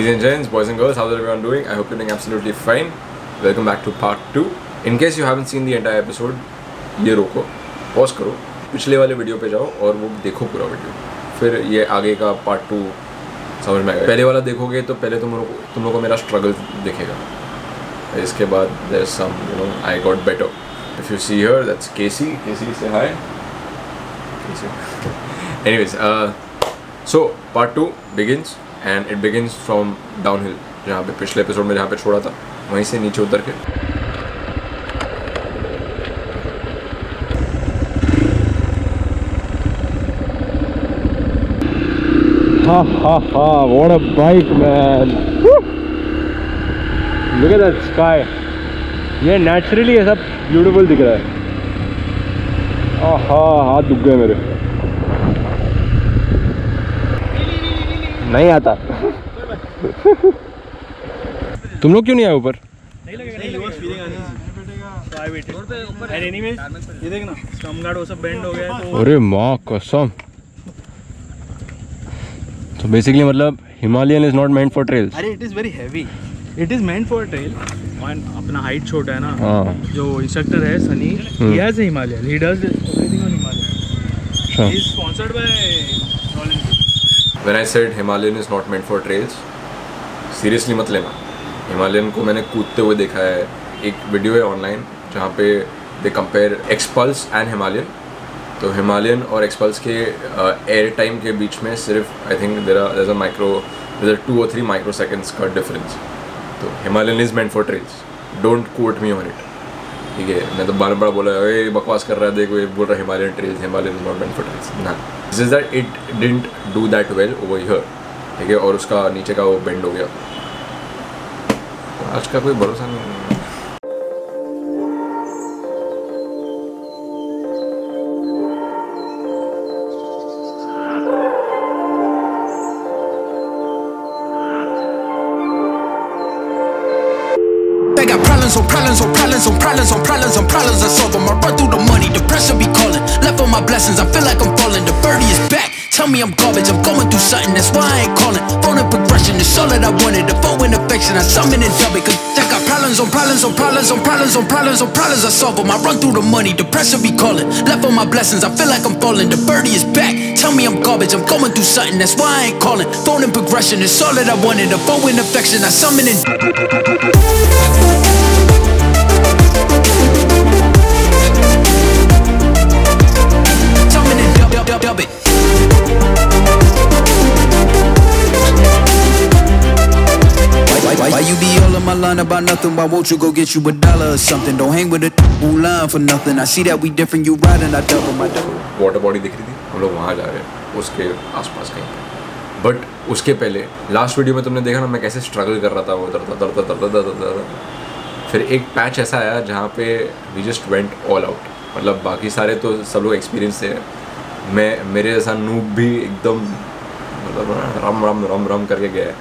Ladies and gents, boys and girls, how's everyone doing? I hope you're doing absolutely fine. Welcome back to part 2. In case you haven't seen the entire episode, ये रोको, pause करो, पिछले वाले video पे जाओ और वो देखो पूरा वीडियो, फिर ये आगे का पार्ट 2 समझ में आएगा. पहले वाला देखोगे तो पहले तुम लोग को मेरा स्ट्रगल दिखेगा. इसके बाद there's some, I got better. If you see her, that's Casey. Casey, say hi. Casey. Anyways, so part 2 begins. And it begins from downhill, जहाँ पे पिछले एपिसोड में जहाँ पे छोड़ा था वहीं से नीचे उतर के. What a bike, man! Look at that sky. ये naturally ऐसा beautiful दिख रहा है. हाथ दुख गए मेरे. नहीं आता. तुम लोग क्यों नहीं आए ऊपर? नहीं लगेगा. ये देखना स्टम गार्ड वो सब बेंड हो गया है तो. अरे माँ कसम. तो बेसिकली मतलब Himalayan is not meant for trails. अरे it is very heavy. It is meant for trail. अपना हाइट छोटा है ना. हाँ. जो इंस्ट्रक्टर है Sunny, he has a Himalayan. He does everything on Himalayan. He is sponsored by. When I said Himalayan is not meant for trails, seriously मत लेना. Himalayan को मैंने कूदते हुए देखा है. एक वीडियो है ऑनलाइन जहाँ पे they compare Xpulse and Himalayan. तो हिमालयन और एक्सपल्स के एयर टाइम के बीच में सिर्फ I think there are 2 or 3 microseconds का डिफरेंस. तो Himalayan is meant for trails. Don't quote me on it. ठीक है, मैं तो बार बार बोला ये बकवास कर रहा है. देखो ये बोल रहा है Himalayan trails, Himalayan is not meant for trails. ना, this is that it didn't do that well over here. ठीक है, और उसका नीचे का वो बेंड हो गया. आज का कोई भरोसा नहीं. I got problems on problems on problems on problems on problems on problems I solve them. I run through the money, the pressure be calling. Left on my blessings, I feel like I'm falling. The birdie is back, tell me I'm garbage. I'm going through something, that's why I ain't calling. Phone and progression, it's all that I wanted. The phone affection, I summon and dub it. Cause I got problems on problems on problems on problems on problems on problems I solve them. I run through the money, the pressure be calling. Left on my blessings, I feel like I'm falling. The birdie is back, tell me I'm garbage. I'm going through something, that's why I ain't calling. Phone and progression, it's all that I wanted. The phone affection, I summon and dub it. Why you be all in my line about nothing? Why won't you go get you $1 or something? Don't hang with a who line for nothing. I see that we different, you riding, I double my double. Water body दिख रही थी, हम लोग वहाँ जा रहे हैं उसके आसपास कहीं पे. बट उसके पहले लास्ट वीडियो में तुमने देखा ना मैं कैसे स्ट्रगल कर रहा था. वो दर. फिर एक पैच ऐसा आया जहाँ पे we just went all out. मतलब बाकी सारे तो सब लोग एक्सपीरियंस थे. मेरे जैसा नूब भी एकदम मतलब रम रम रम रम करके गया है.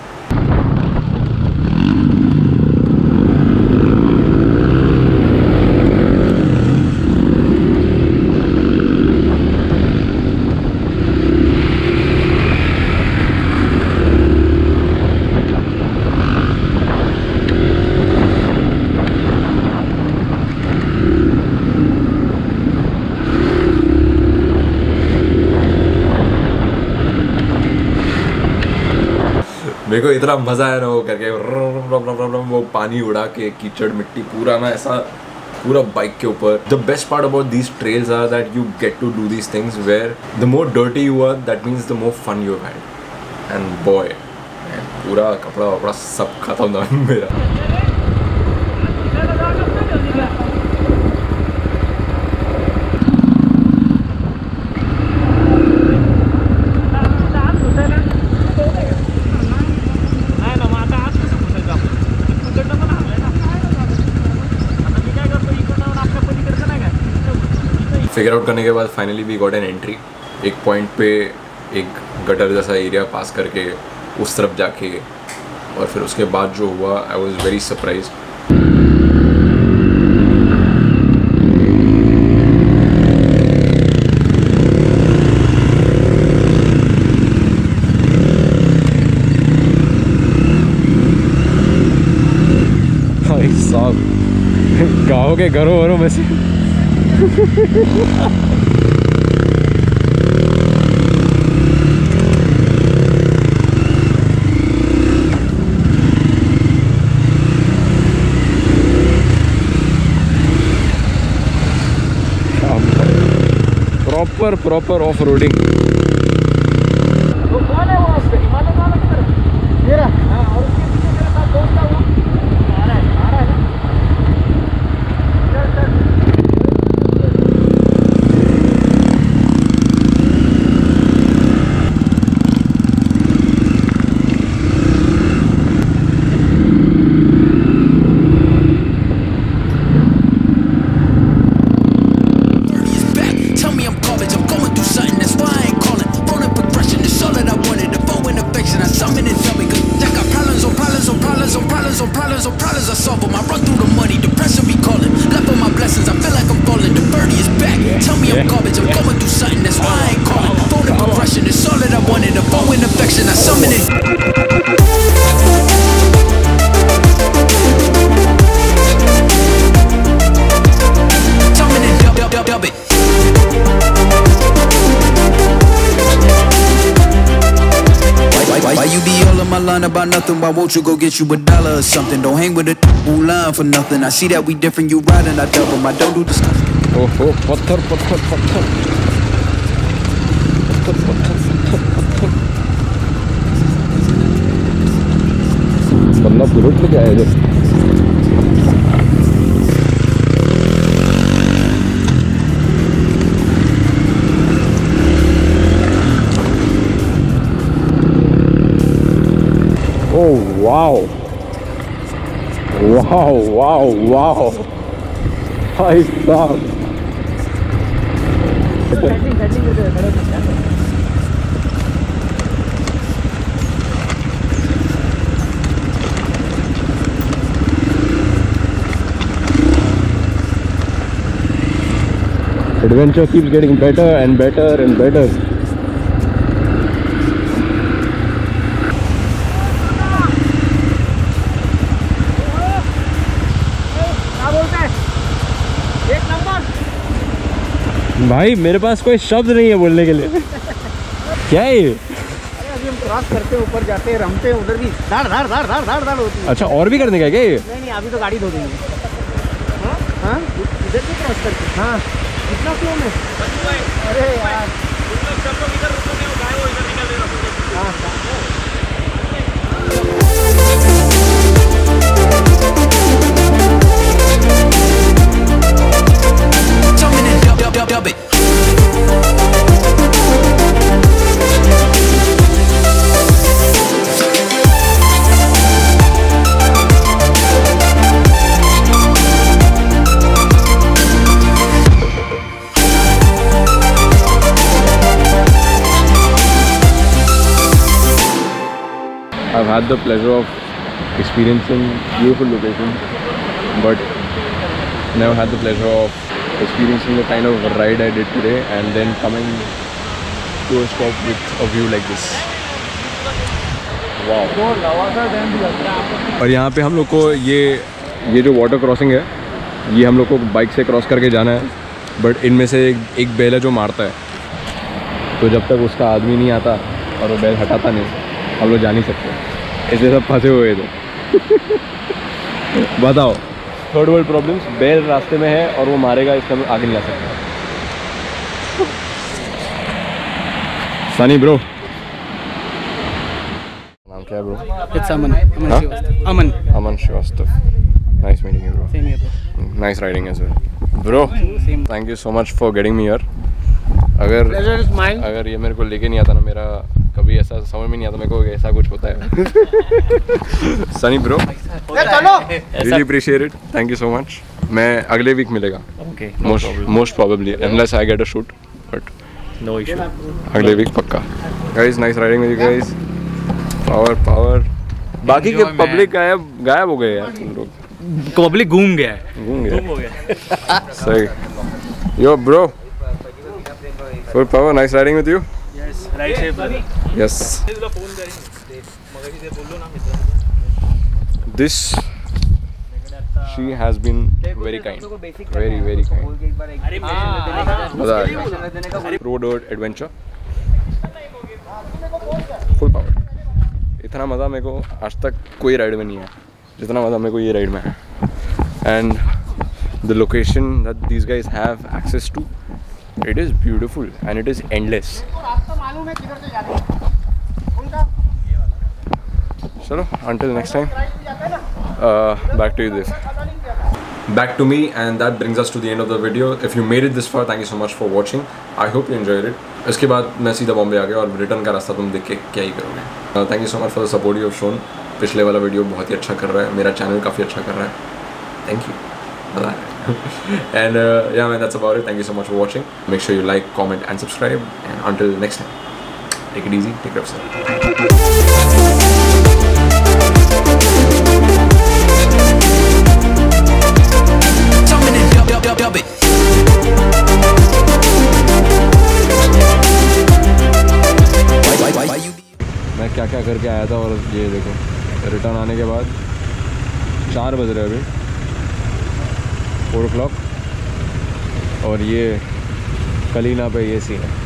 मेरे को इतना मज़ा आया ना वो करके वो पानी उड़ा के कीचड़ मिट्टी पूरा ना ऐसा पूरा बाइक के ऊपर. The best part about these trails are that you get to do these things where the more dirty you are that means the more fun you had. And boy पूरा कपड़ा वपड़ा सब खत्म था मेरा. फिगर आउट करने के बाद finally we got an entry. एक पॉइंट पे एक गटर जैसा एरिया पास करके उस तरफ जाके और फिर उसके बाद जो हुआ आई वॉज वेरी सरप्राइज. जाओगे घरों वरों में से। Proper off roading. वो कौन है वो आपके हिमालय वाला किधर मेरा? हाँ, और उसके पीछे मेरे साथ दोस्त था वो आ रहा है ना। Problems I solve them. I run through the money, the pressure be calling. Left on my blessings, I feel like I'm falling. The birdie is back. Tell me I'm garbage, I'm going through something, that's why I ain't calling. Phone and progression, it's all that I wanted. A bow and affection, I summon it. Summon it, dub it. Why you be all in my line about nothing? Why won't you go get you $1 or something? Don't hang with a line for nothing. I see that we different, you riding, I double. I don't do disgusting. Oh, पत्थर बंदा bullet लेके आया इधर। Oh wow! Wow! भाई साहब। Adventure keeps getting better and better and better. भाई मेरे पास कोई शब्द नहीं है बोलने के लिए। क्या है ये? अभी हम क्रॉस करते हैं, ऊपर जाते हैं, रमते हैं, उधर भी धाड़ होती है। अच्छा और भी करने का क्या ये? नहीं अभी तो गाड़ी धो देंगे। हाँ इधर भी क्रॉस करते। हाँ कितना फ्लो में? अरे यार सब लोग इधर रुकोगे, वो गाय वो इधर निकल रहे हैं। हाँ Dub it. I've had the pleasure of experiencing beautiful locations, but never had the pleasure of experiencing the kind of ride I did today and then coming to a stop with a view like this. Wow! और यहाँ पे हम लोग को ये जो water crossing है, ये हम लोग को बाइक से क्रॉस करके जाना है, बट इनमें से एक बैल है जो मारता है, तो जब तक उसका आदमी नहीं आता और वो बैल हटाता नहीं, हम लोग जा नहीं सकते। ऐसे सब फंसे हुए थे। बताओ, थर्ड वर्ल्ड प्रॉब्लम्स। बैल रास्ते में है और वो मारेगा, इसका आगे नहीं आ सकता। सनी ब्रो, नाम क्या है bro? It's Aman Srivastava. Nice meeting you bro. Same here bro. Nice riding as well bro. Thank you so much for getting me here. अगर ये मेरे को लेके नहीं आता ना, मेरा कभी ऐसा समझ में नहीं आता मेरे को ऐसा कुछ होता है। Sunny bro, really appreciate it. Thank you so much. मैं अगले वीक मिलेगा। Okay. Most probably unless I get a shoot, but No issue. अगले वीक पक्का। Guys, nice riding with you guys. Power. बाकी के पब्लिक गायब हो गए यार तुम लोग। पब्लिक घूम गया है। सही। Yo bro. Full power, nice riding with you. Yes, right safe. Yes. This she has been very kind, very very kind. मज़ा आ गया। Road adventure full power. इतना मज़ा मेरे को आज तक कोई राइड में नहीं है जितना मज़ा मेरे को ये राइड में है। And the location that these guys have access to, it is beautiful and it is endless. चलो until next time, back to you this. Back to me, and that brings us to the end of the video. If you made it this far, thank you so much for watching. I hope you enjoyed it. इसके बाद मैं सीधा बॉम्बे आ गया और return का रास्ता तुम देख के क्या ही करोगे। Thank you so much for the support you have shown. पिछले वाला वीडियो बहुत ही अच्छा कर रहा है, मेरा चैनल काफ़ी अच्छा कर रहा है। Thank you. And yeah man, that's about it. Thank you so much for watching. Make sure you like, comment and subscribe, and until next time, take it easy, take care of yourself. Dub it. मैं क्या क्या करके आया था और ये देखो return आने के बाद 4 बज रहे अभी 4 o'clock और ये कलीना पे ये सीन है।